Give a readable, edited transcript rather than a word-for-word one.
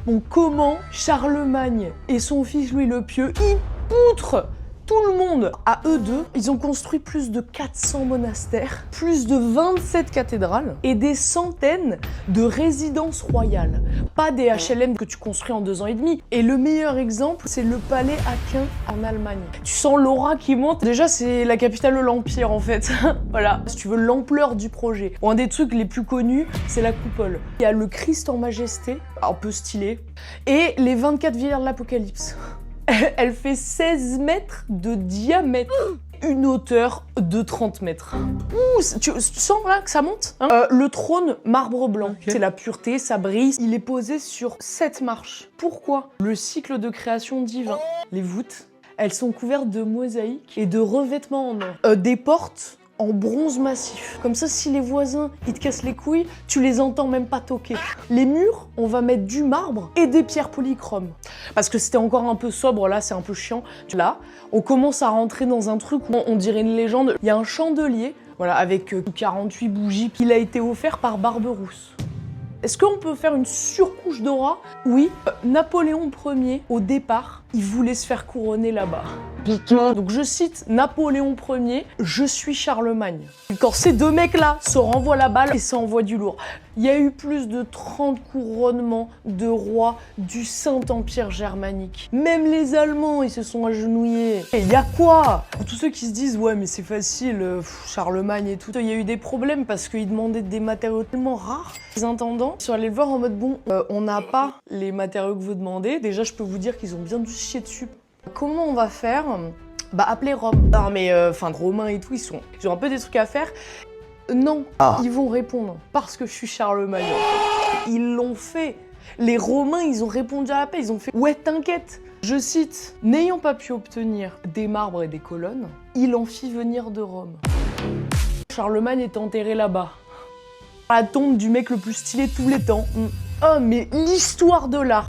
Bon, comment Charlemagne et son fils Louis le Pieux, ils poutrent tout le monde. À eux deux, ils ont construit plus de 400 monastères, plus de 27 cathédrales et des centaines de résidences royales. Pas des HLM que tu construis en 2 ans et demi. Et le meilleur exemple, c'est le palais Aquin en Allemagne. Tu sens l'aura qui monte. Déjà, c'est la capitale de l'Empire en fait. Voilà, si tu veux l'ampleur du projet. Bon, un des trucs les plus connus, c'est la coupole. Il y a le Christ en majesté, un peu stylé, et les 24 vierges de l'Apocalypse. Elle fait 16 mètres de diamètre, une hauteur de 30 mètres. Ouh, tu sens là que ça monte hein. Le trône marbre blanc, c'est la pureté, ça brille. Il est posé sur 7 marches. Pourquoi? Le cycle de création divin. Les voûtes, elles sont couvertes de mosaïques et de revêtements en or. Des portes en bronze massif. Comme ça, si les voisins, ils te cassent les couilles, tu les entends même pas toquer. Les murs, on va mettre du marbre et des pierres polychromes. Parce que c'était encore un peu sobre, là, c'est un peu chiant. Là, on commence à rentrer dans un truc où on dirait une légende. Il y a un chandelier, voilà, avec 48 bougies. Il a été offert par Barberousse. Est-ce qu'on peut faire une surcouche d'aura? Oui. Napoléon Ier, au départ, il voulait se faire couronner là-bas. Putain. Donc je cite Napoléon Ier, je suis Charlemagne. Quand ces deux mecs-là se renvoient la balle et ça envoie du lourd. Il y a eu plus de 30 couronnements de rois du Saint-Empire germanique. Même les Allemands, ils se sont agenouillés. Et il y a quoi? Pour tous ceux qui se disent, ouais mais c'est facile, Charlemagne et tout, il y a eu des problèmes parce qu'ils demandaient des matériaux tellement rares. Les intendants sont allés le voir en mode, bon, on n'a pas les matériaux que vous demandez. Déjà, je peux vous dire qu'ils ont bien dû se chier dessus. Comment on va faire? Bah, appeler Rome. Non mais, Romains et tout, ils ont un peu des trucs à faire. Non, ils vont répondre parce que je suis Charlemagne. Ils l'ont fait. Les Romains, ils ont répondu à l'appel, ils ont fait « Ouais, t'inquiète !» Je cite « N'ayant pas pu obtenir des marbres et des colonnes, il en fit venir de Rome. » Charlemagne est enterré là-bas. À la tombe du mec le plus stylé de tous les temps. Oh, mais l'histoire de l'art.